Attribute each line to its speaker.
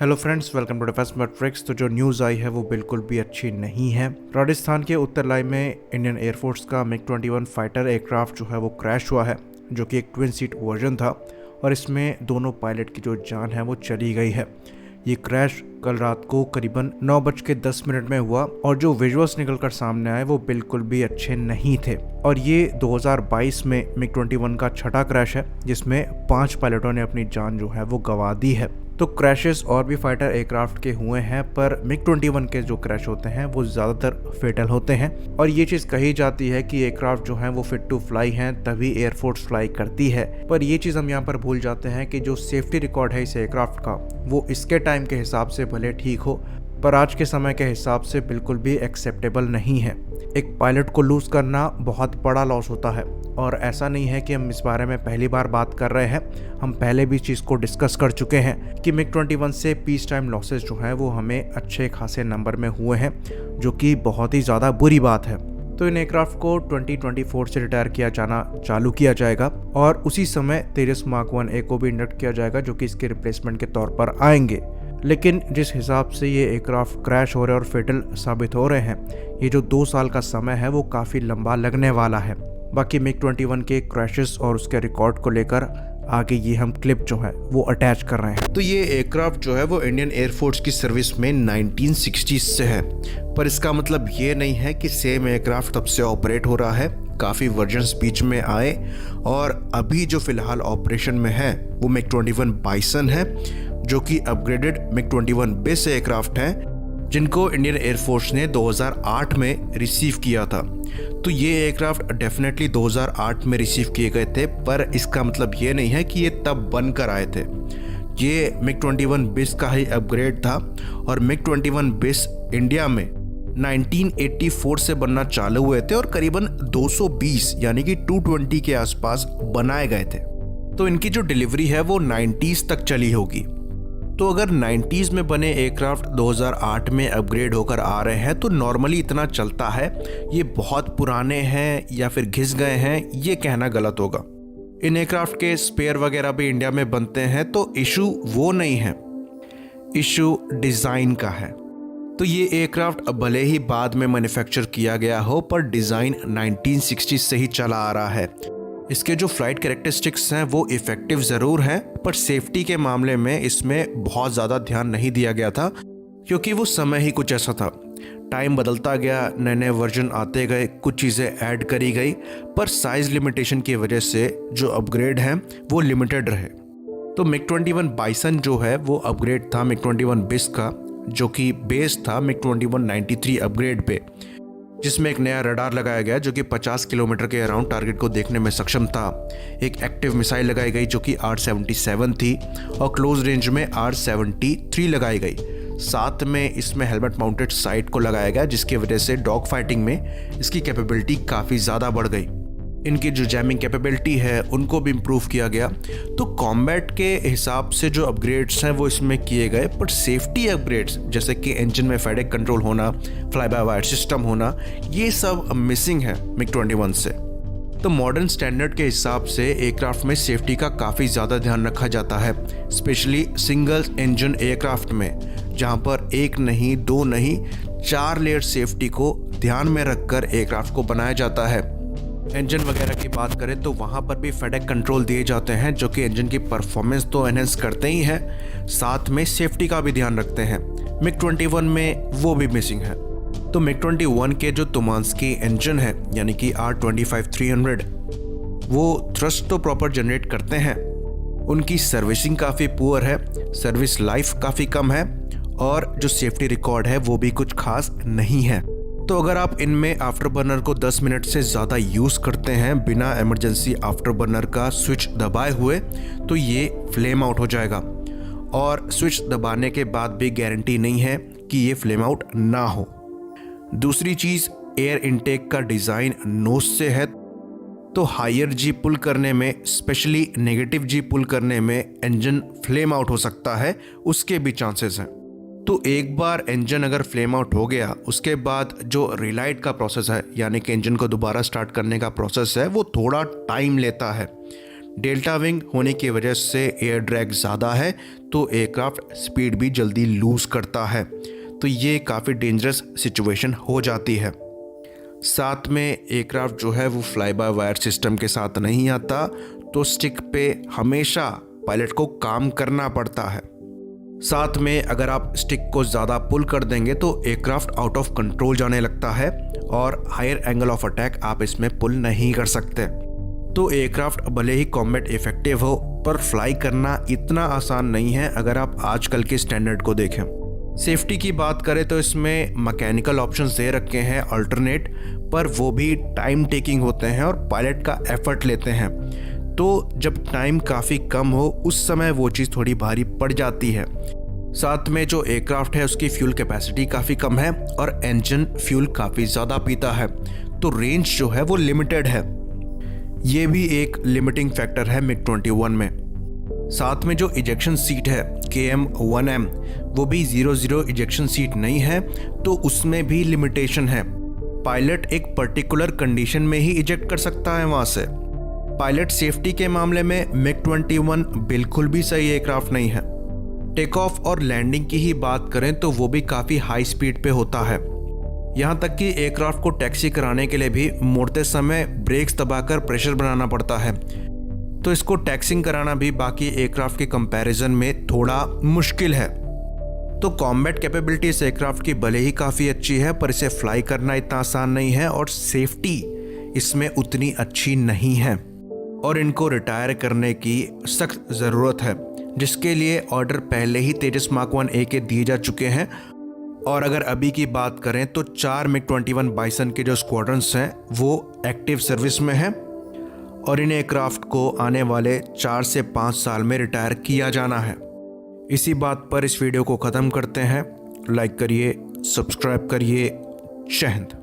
Speaker 1: Hello friends, welcome to defence matrix. तो जो news आई है वो बिल्कुल भी अच्छी नहीं है। राजस्थान के उत्तरलाई में इंडियन एयरफोर्स का MiG-21 फाइटर एयरक्राफ्ट जो है वो क्रैश हुआ है, जो कि एक ट्विन सीट वर्जन था और इसमें दोनों पायलट की जो जान है वो चली गई है। ये क्रैश कल रात को करीबन 9:10 में हुआ और जो विजुअल्स निकल कर सामने आए वो बिल्कुल भी अच्छे नहीं थे। और ये 2022 में MiG-21 का छठा क्रैश है जिसमें 5 पायलटों ने अपनी जान जो है वो गंवा दी है। तो क्रैशेस और भी फाइटर एयरक्राफ्ट के हुए हैं, पर MiG-21 के जो क्रैश होते हैं वो ज़्यादातर फेटल होते हैं। और ये चीज़ कही जाती है कि एयरक्राफ्ट जो हैं वो फिट टू फ्लाई हैं, तभी एयरफोर्स फ्लाई करती है। पर ये चीज़ हम यहाँ पर भूल जाते हैं कि जो सेफ्टी रिकॉर्ड है इस एयरक्राफ्ट का वो इसके टाइम के हिसाब से भले ठीक हो, पर आज के समय के हिसाब से बिल्कुल भी एक्सेप्टेबल नहीं है। एक पायलट को लूज़ करना बहुत बड़ा लॉस होता है और ऐसा नहीं है कि हम इस बारे में पहली बार बात कर रहे हैं। हम पहले भी चीज़ को डिस्कस कर चुके हैं कि MiG-21 से पीस टाइम लॉसेस जो हैं वो हमें अच्छे खासे नंबर में हुए हैं, जो कि बहुत ही ज़्यादा बुरी बात है। तो इन एयरक्राफ्ट को 2024 से रिटायर किया जाना चालू किया जाएगा और उसी समय तेजस मार्क 1A को भी इंडक्ट किया जाएगा, जो कि इसके रिप्लेसमेंट के तौर पर आएंगे। लेकिन जिस हिसाब से ये एयरक्राफ्ट क्रैश हो रहे और फेटल साबित हो रहे हैं, ये जो 2 साल का समय है वो काफ़ी लंबा लगने वाला है। बाकी MiG-21 के क्रैशेस और उसके रिकॉर्ड को लेकर आगे ये हम क्लिप जो है वो अटैच कर रहे हैं।
Speaker 2: तो ये एयरक्राफ्ट जो है वो इंडियन एयरफोर्स की सर्विस में 1960s से है, पर इसका मतलब ये नहीं है कि सेम एयरक्राफ्ट तब से ऑपरेट हो रहा है। काफ़ी वर्जन्स बीच में आए और अभी जो फिलहाल ऑपरेशन में है वो MiG-21 बाइसन है, जो कि अपग्रेडेड MiG-21 बेस एयरक्राफ्ट है, जिनको इंडियन एयरफोर्स ने 2008 में रिसीव किया था। तो ये एयरक्राफ्ट डेफिनेटली 2008 में रिसीव किए गए थे, पर इसका मतलब ये नहीं है कि ये तब बनकर आए थे। ये MiG-21 बेस का ही अपग्रेड था और MiG-21 बेस इंडिया में 1984 से बनना चालू हुए थे और करीबन 220 यानी कि 220 के आसपास बनाए गए थे। तो इनकी जो डिलीवरी है वो 90s तक चली होगी। तो अगर 90s में बने एयरक्राफ्ट 2008 में अपग्रेड होकर आ रहे हैं तो नॉर्मली इतना चलता है। ये बहुत पुराने हैं या फिर घिस गए हैं, ये कहना गलत होगा। इन एयरक्राफ्ट के स्पेयर वगैरह भी इंडिया में बनते हैं, तो इशू वो नहीं है, इशू डिज़ाइन का है। तो ये एयरक्राफ्ट भले ही बाद में मैन्युफैक्चर किया गया हो, पर डिज़ाइन 1960 से ही चला आ रहा है। इसके जो फ्लाइट कैरेक्टरिस्टिक्स हैं वो इफ़ेक्टिव ज़रूर हैं, पर सेफ्टी के मामले में इसमें बहुत ज़्यादा ध्यान नहीं दिया गया था, क्योंकि वो समय ही कुछ ऐसा था। टाइम बदलता गया, नए नए वर्जन आते गए, कुछ चीज़ें ऐड करी गई, पर साइज़ लिमिटेशन की वजह से जो अपग्रेड हैं वो लिमिटेड रहे। तो MiG-21 बाइसन जो है वो अपग्रेड था MiG-21 बेस का, जो कि बेस था MiG-21 93 अपग्रेड पे, जिसमें एक नया रडार लगाया गया जो कि 50 किलोमीटर के अराउंड टारगेट को देखने में सक्षम था। एक एक्टिव मिसाइल लगाई गई जो कि R-77 थी और क्लोज रेंज में R-73 लगाई गई। साथ में इसमें हेलमेट माउंटेड साइट को लगाया गया, जिसकी वजह से डॉग फाइटिंग में इसकी कैपेबिलिटी काफ़ी ज़्यादा बढ़ गई। इनकी जो जैमिंग कैपेबिलिटी है उनको भी इम्प्रूव किया गया। तो कॉम्बैट के हिसाब से जो अपग्रेड्स हैं वो इसमें किए गए, बट सेफ्टी अपग्रेड्स जैसे कि इंजन में फेडेक कंट्रोल होना, फ्लाई बाय वायर सिस्टम होना, ये सब मिसिंग है MiG-21 से। तो मॉडर्न स्टैंडर्ड के हिसाब से एयरक्राफ्ट में सेफ्टी का काफ़ी ज़्यादा ध्यान रखा जाता है, स्पेशली सिंगल इंजन एयरक्राफ्ट में, जहाँ पर एक नहीं, 2 नहीं, 4 लेयर सेफ्टी को ध्यान में रखकर एयरक्राफ्ट को बनाया जाता है। इंजन वगैरह की बात करें तो वहाँ पर भी फेडेक कंट्रोल दिए जाते हैं, जो कि इंजन की परफॉर्मेंस तो एनहेंस करते ही हैं, साथ में सेफ्टी का भी ध्यान रखते हैं। MiG-21 में वो भी मिसिंग है। तो MiG-21 के जो तुमांस्की इंजन है यानी कि R-25-300, वो थ्रस्ट तो प्रॉपर जनरेट करते हैं, उनकी सर्विसिंग काफ़ी पुअर है, सर्विस लाइफ काफ़ी कम है और जो सेफ्टी रिकॉर्ड है वो भी कुछ खास नहीं है। तो अगर आप इनमें आफ्टर बर्नर को 10 मिनट से ज़्यादा यूज़ करते हैं बिना इमरजेंसी आफ्टर बर्नर का स्विच दबाए हुए, तो ये फ्लेम आउट हो जाएगा और स्विच दबाने के बाद भी गारंटी नहीं है कि ये फ्लेम आउट ना हो। दूसरी चीज़, एयर इनटेक का डिज़ाइन नोज से है, तो हायर जी पुल करने में, स्पेशली नेगेटिव जी पुल करने में इंजन फ्लेम आउट हो सकता है, उसके भी चांसेस हैं। तो एक बार इंजन अगर फ्लेम आउट हो गया, उसके बाद जो रिलाइट का प्रोसेस है यानी कि इंजन को दोबारा स्टार्ट करने का प्रोसेस है वो थोड़ा टाइम लेता है। डेल्टा विंग होने की वजह से एयर ड्रैग ज़्यादा है तो एयरक्राफ्ट स्पीड भी जल्दी लूज़ करता है, तो ये काफ़ी डेंजरस सिचुएशन हो जाती है। साथ में एयरक्राफ्ट जो है वो फ्लाई बाय वायर सिस्टम के साथ नहीं आता, तो स्टिक पे हमेशा पायलट को काम करना पड़ता है। साथ में अगर आप स्टिक को ज़्यादा पुल कर देंगे तो एयरक्राफ्ट आउट ऑफ कंट्रोल जाने लगता है और हायर एंगल ऑफ अटैक आप इसमें पुल नहीं कर सकते। तो एयरक्राफ्ट भले ही कॉम्बैट इफेक्टिव हो, पर फ्लाई करना इतना आसान नहीं है अगर आप आजकल के स्टैंडर्ड को देखें। सेफ्टी की बात करें तो इसमें मैकेनिकल ऑप्शंस दे रखे हैं अल्टरनेट, पर वो भी टाइम टेकिंग होते हैं और पायलट का एफर्ट लेते हैं, तो जब टाइम काफ़ी कम हो उस समय वो चीज़ थोड़ी भारी पड़ जाती है। साथ में जो एयरक्राफ्ट है उसकी फ्यूल कैपेसिटी काफ़ी कम है और इंजन फ्यूल काफ़ी ज़्यादा पीता है, तो रेंज जो है वो लिमिटेड है। ये भी एक लिमिटिंग फैक्टर है MiG-21 में। साथ में जो इजेक्शन सीट है KM-1M वो भी 0-0 इजेक्शन सीट नहीं है, तो उसमें भी लिमिटेशन है। पायलट एक पर्टिकुलर कंडीशन में ही इजेक्ट कर सकता है वहाँ से। पायलट सेफ्टी के मामले में MiG-21 बिल्कुल भी सही एयरक्राफ्ट नहीं है। टेक ऑफ और लैंडिंग की ही बात करें तो वो भी काफ़ी हाई स्पीड पे होता है। यहाँ तक कि एयरक्राफ्ट को टैक्सी कराने के लिए भी मुड़ते समय ब्रेक्स दबाकर प्रेशर बनाना पड़ता है, तो इसको टैक्सिंग कराना भी बाकी एयरक्राफ्ट के कंपैरिजन में थोड़ा मुश्किल है। तो कॉम्बैट कैपेबिलिटी इस एयरक्राफ्ट की भले ही काफ़ी अच्छी है, पर इसे फ्लाई करना इतना आसान नहीं है और सेफ्टी इसमें उतनी अच्छी नहीं है और इनको रिटायर करने की सख्त ज़रूरत है, जिसके लिए ऑर्डर पहले ही तेजस मार्क 1A के दिए जा चुके हैं। और अगर अभी की बात करें तो 4 MiG-21 बाइसन के जो स्क्वाड्रन्स हैं वो एक्टिव सर्विस में हैं और इन एयरक्राफ्ट को आने वाले 4 से 5 साल में रिटायर किया जाना है। इसी बात पर इस वीडियो को ख़त्म करते हैं। लाइक करिए, सब्सक्राइब करिए। जय हिंद।